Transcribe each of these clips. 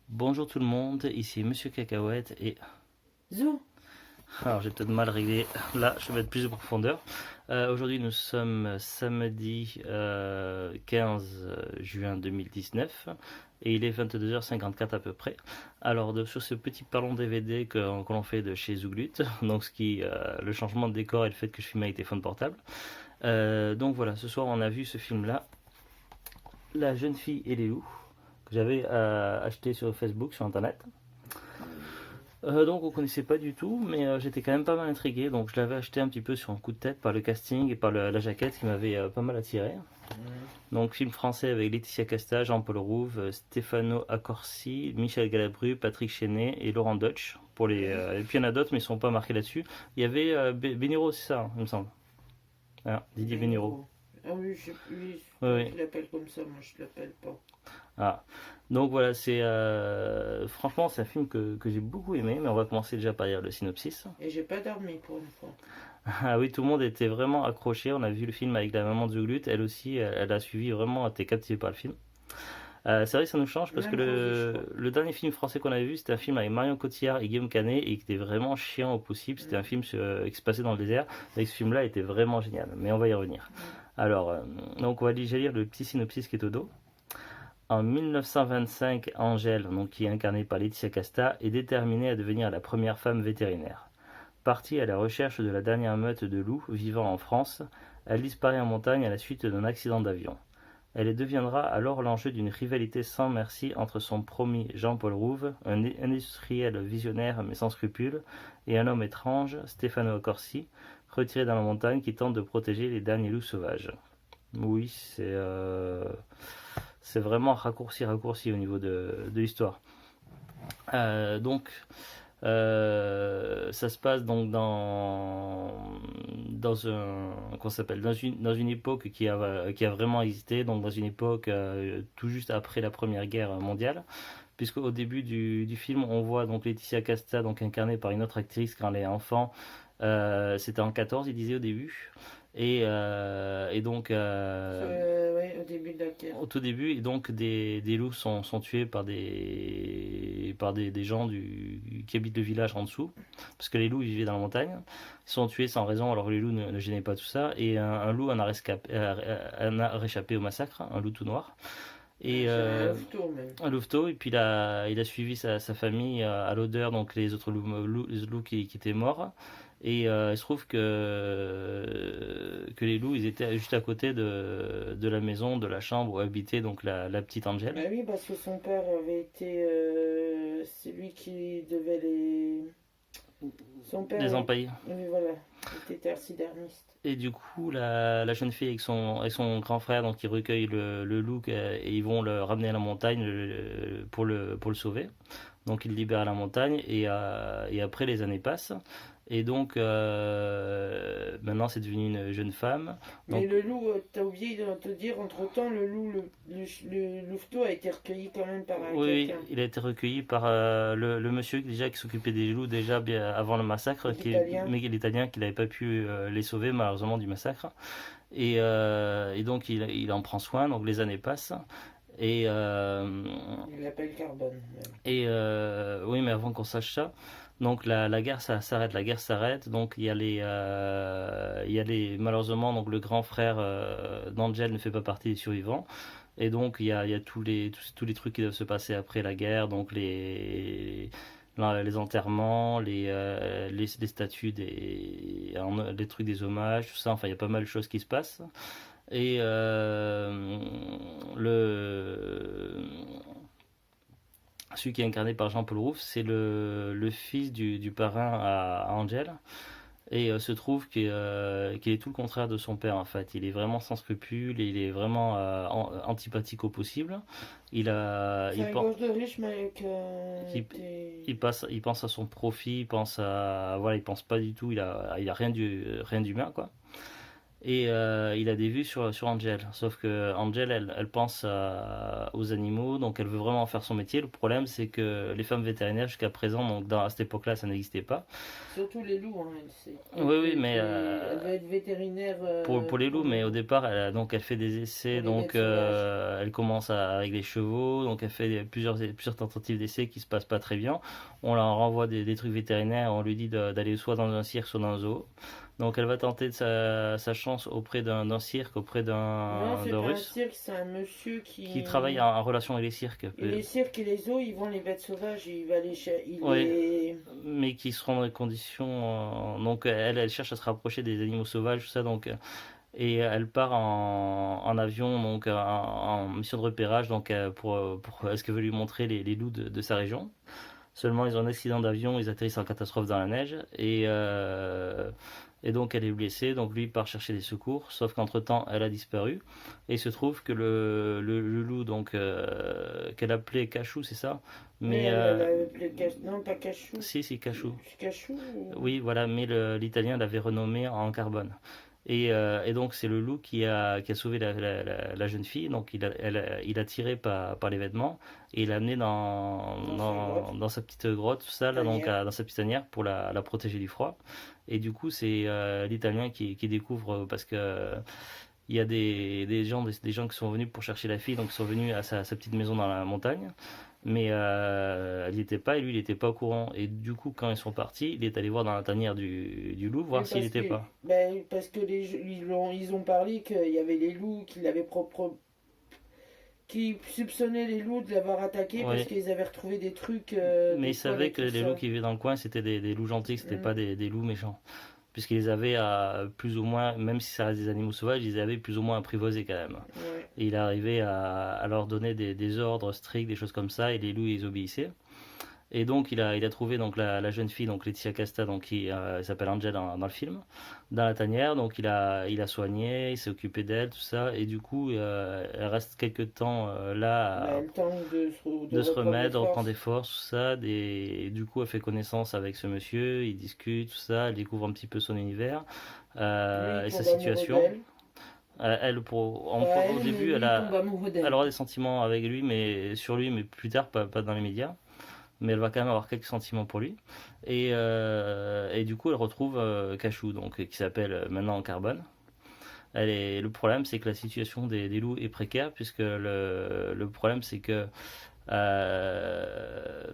Bonjour tout le monde, ici Monsieur Cacahuète et... Zou. Alors j'ai peut-être mal réglé, là je vais mettre plus de profondeur. Aujourd'hui nous sommes samedi 15 juin 2019 et il est 22h54 à peu près. Alors sur ce petit parlon DVD que l'on fait de chez Zouglut, donc le changement de décor et le fait que je filme avec téléphone portable. Donc voilà, ce soir on a vu ce film là, La jeune fille et les loups, que j'avais acheté sur Facebook, sur internet. Donc on connaissait pas du tout, mais j'étais quand même pas mal intrigué, donc je l'avais acheté un petit peu sur un coup de tête par le casting et par la jaquette qui m'avait pas mal attiré. Donc film français avec Laetitia Casta, Jean-Paul Rouve, Stefano Accorsi, Michel Galabru, Patrick Chenet et Laurent Deutsch. Et puis il y en a d'autres mais ils sont pas marqués là-dessus. Il y avait Beniro, c'est ça, il me semble. Ah, Didier Beniro. Ah oui, oui, Oui, oui. tu l'appelles comme ça, moi je l'appelle pas. Ah. Donc voilà, franchement c'est un film que j'ai beaucoup aimé, mais on va commencer déjà par lire le synopsis. Et j'ai pas dormi pour une fois. Ah oui, tout le monde était vraiment accroché. On a vu le film avec la maman de Zuglut. Elle aussi, elle a suivi vraiment, elle était captivée par le film. C'est vrai que ça nous change parce que Même Rosie, je crois. le dernier film français qu'on avait vu, c'était un film avec Marion Cotillard et Guillaume Canet et qui était vraiment chiant au possible. C'était un film qui se passait dans le désert. Avec ce film-là, il était vraiment génial. Mais on va y revenir. Alors, donc on va déjà lire le petit synopsis qui est au dos. En 1925, Angèle, donc qui est incarnée par Laetitia Casta, est déterminée à devenir la première femme vétérinaire. Partie à la recherche de la dernière meute de loups vivant en France, elle disparaît en montagne à la suite d'un accident d'avion. Elle deviendra alors l'enjeu d'une rivalité sans merci entre son promis Jean-Paul Rouve, un industriel visionnaire mais sans scrupules, et un homme étrange, Stefano Accorsi, retiré dans la montagne qui tente de protéger les derniers loups sauvages. Oui, c'est vraiment raccourci au niveau de l'histoire. Donc, ça se passe donc dans une époque qui a vraiment existé, donc dans une époque tout juste après la Première Guerre mondiale, puisque au début du film on voit donc Laetitia Casta donc incarnée par une autre actrice quand elle est enfant. C'était en 14, il disait au début. Et donc, Ouais, au début de la guerre. au tout début, et donc des loups sont tués par des gens qui habitent le village en dessous, parce que les loups ils vivaient dans la montagne. Ils sont tués sans raison, alors les loups ne gênaient pas tout ça. Et un loup en a réchappé au massacre, un loup tout noir. Et C'est un louveteau même. un louveteau, et puis il a suivi sa famille à l'odeur, donc les autres loups qui étaient morts. Et il se trouve que les loups, ils étaient juste à côté de la maison, de la chambre où habitait donc la petite Bah Angèle. oui, parce que son père avait été. C'est lui qui devait les. Son père, Les empaillés. oui, voilà, il était taxidermiste. Et du coup, la jeune fille avec son grand frère, donc ils recueillent le loup et ils vont le ramener à la montagne pour le sauver. Donc ils le libèrent à la montagne et après les années passent. Et donc maintenant c'est devenu une jeune femme. Mais Donc le loup, t'as oublié de te dire, entre-temps, le loup, le louveteau a été recueilli quand même par oui, quelqu'un. il a été recueilli par le monsieur déjà qui s'occupait des loups déjà bien avant le massacre, L'italien. mais l'Italien qui n'avait pas pu les sauver malheureusement du massacre. Et donc il en prend soin, donc les années passent. Et, Il l'appelle Carbone, même. oui, mais avant qu'on sache ça, donc la guerre ça s'arrête, la guerre s'arrête. Donc malheureusement donc le grand frère d'Angel ne fait pas partie des survivants. Et donc il y a tous les trucs qui doivent se passer après la guerre, donc les enterrements, les statues, les trucs des hommages, tout ça. Enfin, il y a pas mal de choses qui se passent. Et celui qui est incarné par Jean-Paul Rouve, c'est le fils du parrain à Angel. Et se trouve qu'il est tout le contraire de son père en fait. Il est vraiment sans scrupules et il est vraiment antipathique au possible. C'est un gosse de riche, mais avec Il, il pense à son profit, voilà, il pense pas du tout. Il a rien d'humain quoi. Et il a des vues sur Angel. Sauf que Angel, elle pense aux animaux, donc elle veut vraiment faire son métier. Le problème, c'est que les femmes vétérinaires, jusqu'à présent, donc à cette époque-là, ça n'existait pas. Surtout les loups, hein, elle sait. Oui, oui, mais Elle veut être vétérinaire pour les loups, mais au départ, donc elle fait des essais, pour les donc bêtes sauvages. elle commence avec les chevaux, donc elle fait plusieurs tentatives d'essais qui se passent pas très bien. On leur renvoie des trucs vétérinaires, on lui dit d'aller soit dans un cirque, soit dans un zoo. Donc elle va tenter de sa chance auprès d'un cirque, auprès Non, c'est d'un pas un russe cirque, c'est un monsieur qui travaille en relation avec les cirques. Et les cirques et les zoos, ils vont les bêtes sauvages, il va les... Oui, mais qui seront dans des conditions. Donc elle cherche à se rapprocher des animaux sauvages, tout ça. Donc et elle part en avion, donc en mission de repérage, donc pour est-ce qu'elle veut lui montrer les loups de sa région. Seulement, ils ont un accident d'avion, ils atterrissent en catastrophe dans la neige et donc elle est blessée. Donc lui part chercher des secours, sauf qu'entre-temps, elle a disparu. Et il se trouve que le loup, donc qu'elle appelait Cachou, c'est ça? Mais non, pas Cachou. si Cachou. Cachou Oui, voilà, mais l'italien l'avait renommé en Carbone. Et donc c'est le loup qui a sauvé la jeune fille. Donc il a tiré par les vêtements et il l'a amené dans sa petite grotte, tout ça, là, donc dans sa petite tanière pour la protéger du froid. Et du coup c'est l'Italien qui découvre parce que il y a des gens qui sont venus pour chercher la fille, donc ils sont venus à sa petite maison dans la montagne. Mais elle n'y était pas et lui il n'était pas au courant. Et du coup, quand ils sont partis, il est allé voir dans la tanière du loup, voir s'il n'était pas. Parce que ils ont parlé qu'il y avait les loups qui soupçonnaient les loups de l'avoir attaqué Ouais. parce qu'ils avaient retrouvé des trucs. Mais ils savaient que les loups qui vivaient dans le coin, c'était des loups gentils, que c'était pas des loups méchants. Puisqu'ils les avaient plus ou moins, même si ça reste des animaux sauvages, ils les avaient plus ou moins apprivoisés quand même. Ouais. Et il arrivait à leur donner des ordres stricts, des choses comme ça, et les loups ils obéissaient. Et donc il a trouvé donc la jeune fille, donc Laetitia Casta, donc qui s'appelle Angel dans le film, dans la tanière. Donc il a soigné, il s'est occupé d'elle, tout ça. Et du coup, elle reste quelques temps là Le temps de se remettre, de forces. reprendre des forces, tout ça. Et du coup, elle fait connaissance avec ce monsieur, ils discutent, tout ça. Elle découvre un petit peu son univers et sa situation. Elle, au début, elle aura des sentiments avec lui, mais sur lui, mais plus tard, pas dans les médias. Mais elle va quand même avoir quelques sentiments pour lui. Et du coup, elle retrouve Cachou, donc, qui s'appelle maintenant Carbone. Le problème, c'est que la situation des loups est précaire, puisque le problème, c'est que euh,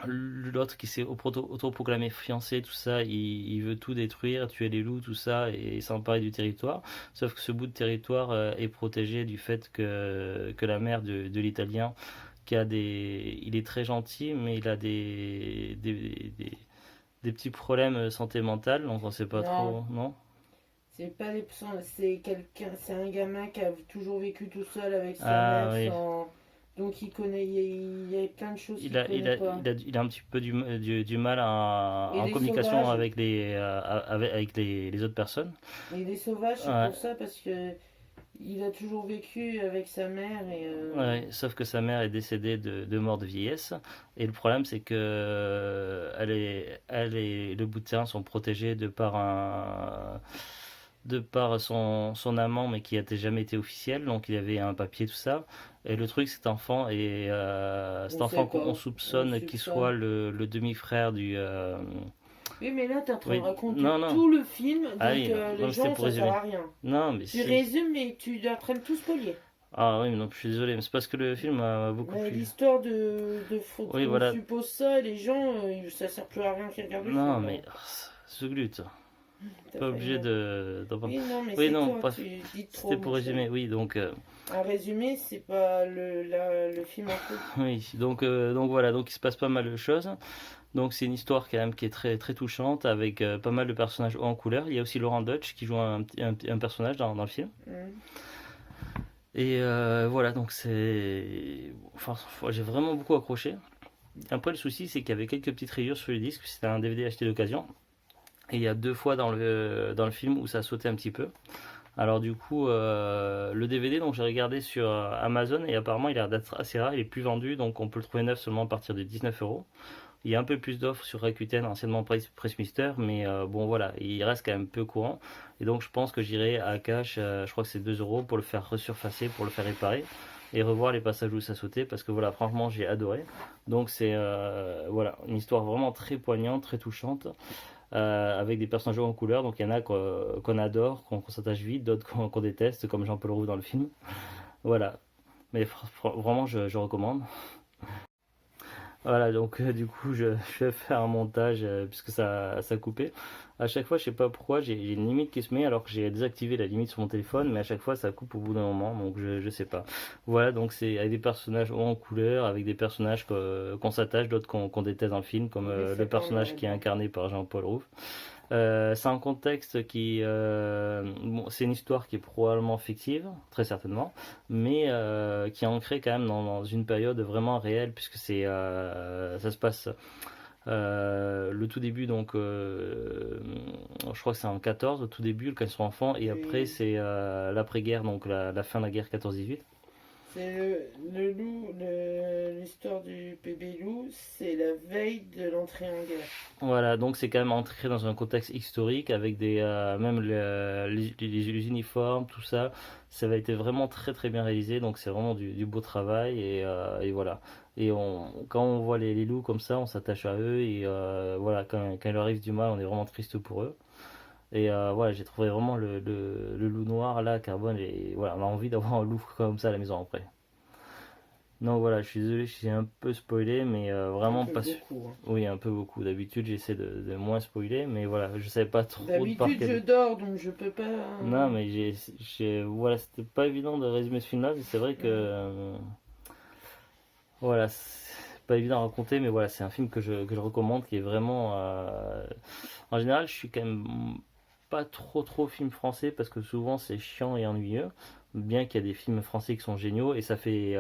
l'autre qui s'est autoproclamé fiancé, tout ça, il veut tout détruire, tuer les loups, tout ça, et s'emparer du territoire. Sauf que ce bout de territoire est protégé du fait que la mère de l'Italien, il est très gentil, mais il a des petits problèmes santé mentale, donc on sait pas trop, non? C'est pas c'est un gamin qui a toujours vécu tout seul avec sa mère Oui. Donc il y a plein de choses qu'il connaît pas. Il a un petit peu du mal en communication sauvages. avec les autres personnes. Il est sauvage, c'est pour ça, parce que il a toujours vécu avec sa mère Ouais, sauf que sa mère est décédée de mort de vieillesse. Et le problème, c'est que elle et le bout de terrain sont protégés de par son amant, mais qui n'a jamais été officiel. Donc il avait un papier, tout ça. Et le truc, cet enfant qu'on soupçonne qu'il soit le demi-frère du. Oui, mais là, t'es en train de raconter non. tout le film, donc les gens, ça sert à rien. Non, mais tu résumes, mais tu es en train de tout spolier. Ah oui, non, je suis désolé, mais c'est parce que le film m'a beaucoup plu. L'histoire de faute, oui, voilà. suppose ça, et les gens, ça sert plus à rien qu'ils regardent le film. Non, mais ce glute. Pas obligé d'en parler. Oui, non, mais c'était pour résumer, oui, donc. Un résumé, c'est pas le film en tout. Oui, donc voilà, donc il se passe pas mal de choses. Donc c'est une histoire quand même qui est très, très touchante avec pas mal de personnages hauts en couleur. Il y a aussi Laurent Dutch qui joue un personnage dans le film. Et voilà, donc c'est... Enfin, j'ai vraiment beaucoup accroché. Après, le souci, c'est qu'il y avait quelques petites rayures sur le disque. C'était un DVD acheté d'occasion. Et il y a 2 fois dans le film où ça a sauté un petit peu. Alors du coup, le DVD, donc j'ai regardé sur Amazon et apparemment il a l'air d'être assez rare. Il est plus vendu, donc on peut le trouver neuf seulement à partir de 19 €. Il y a un peu plus d'offres sur Rakuten, anciennement Pressmister, mais bon voilà, il reste quand même peu courant. Et donc je pense que j'irai à Cash, je crois que c'est 2 euros pour le faire resurfacer, pour le faire réparer et revoir les passages où ça sautait parce que voilà, franchement j'ai adoré. Donc c'est voilà, une histoire vraiment très poignante, très touchante, avec des personnages en couleur. Donc il y en a qu'on adore, qu'on s'attache vite, d'autres qu'on déteste, comme Jean-Paul Rouve dans le film. Voilà, mais vraiment je recommande. Voilà, donc du coup, je vais faire un montage puisque ça a coupé. À chaque fois, je sais pas pourquoi, j'ai une limite qui se met alors que j'ai désactivé la limite sur mon téléphone, mais à chaque fois, ça coupe au bout d'un moment, donc je sais pas. Voilà, donc c'est avec des personnages hauts en couleur, avec des personnages qu'on s'attache, d'autres qu'on déteste dans le film, comme Oui, le c'est pas personnage mal. qui est incarné par Jean-Paul Rouve. C'est un contexte qui, bon, c'est une histoire qui est probablement fictive, très certainement, mais qui est ancrée quand même dans une période vraiment réelle, puisque ça se passe le tout début, donc je crois que c'est en 14, au tout début, quand ils sont enfants, et après Oui. c'est l'après-guerre, donc la fin de la guerre 14-18. C'est le loup, l'histoire du bébé loup, c'est la veille de l'entrée en guerre. Voilà, donc c'est quand même ancré dans un contexte historique avec même les uniformes, tout ça. Ça va été vraiment très très bien réalisé, donc c'est vraiment du beau travail et voilà. Et quand on voit les loups comme ça, on s'attache à eux et voilà, quand il leur arrive du mal, on est vraiment triste pour eux. Et voilà, j'ai trouvé vraiment le loup noir là, Carbone, et voilà, on a envie d'avoir un loup comme ça à la maison après. Donc voilà, je suis désolé, je suis un peu spoilé, mais Un vraiment peu pas. beaucoup, hein. Oui, un peu beaucoup. D'habitude, j'essaie de moins spoiler, mais voilà, je savais pas trop de par D'habitude, je quel. dors, donc je peux pas. Non, mais voilà, c'était pas évident de résumer ce film-là. C'est vrai que, Mm. voilà, c'est pas évident à raconter, mais voilà, c'est un film que je recommande, qui est vraiment. En général, je suis quand même pas trop film français parce que souvent c'est chiant et ennuyeux. Bien qu'il y a des films français qui sont géniaux et ça fait,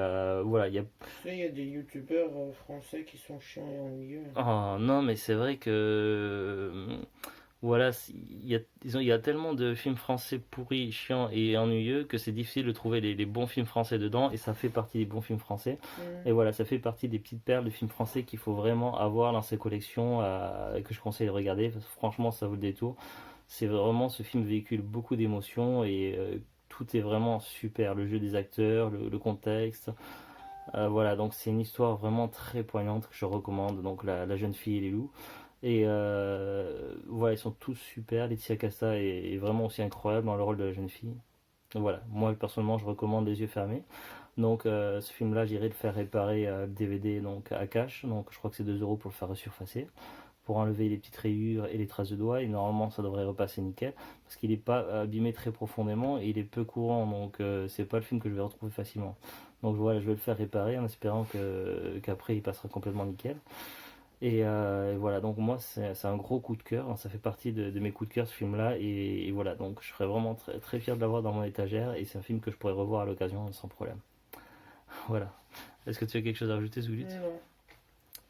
voilà, il y a. Tu sais, il y a des youtubeurs français qui sont chiants et ennuyeux. Oh, non, mais c'est vrai que voilà, il y a tellement de films français pourris, chiants et ennuyeux que c'est difficile de trouver les bons films français dedans et ça fait partie des bons films français. Mm. Et voilà, ça fait partie des petites perles de films français qu'il faut vraiment avoir dans ses collections et que je conseille de regarder parce que franchement ça vaut le détour. C'est vraiment, ce film véhicule beaucoup d'émotions et tout est vraiment super. Le jeu des acteurs, le contexte. Voilà, donc c'est une histoire vraiment très poignante que je recommande. Donc la jeune fille et les loups. Et voilà, ils sont tous super. Laetitia Casta est vraiment aussi incroyable dans le rôle de la jeune fille. Donc voilà, moi personnellement je recommande Les Yeux Fermés. Donc ce film-là, j'irai le faire réparer le DVD donc à Cash. Donc je crois que c'est 2 euros pour le faire resurfacer, pour enlever les petites rayures et les traces de doigts. Et normalement ça devrait repasser nickel parce qu'il n'est pas abîmé très profondément et il est peu courant. Donc c'est pas le film que je vais retrouver facilement. Donc voilà, je vais le faire réparer en espérant qu'après il passera complètement nickel. Et voilà, donc moi c'est un gros coup de cœur, ça fait partie de mes coups de cœur ce film-là, et voilà, donc je serais vraiment très, très fier de l'avoir dans mon étagère, et c'est un film que je pourrais revoir à l'occasion sans problème. Voilà. Est-ce que tu as quelque chose à rajouter, Zulit? Non.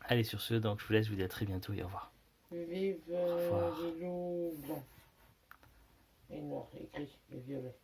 Allez, sur ce, donc je vous laisse, je vous dis à très bientôt et au revoir. Vive Au revoir. les loups blancs et noirs et gris et violets.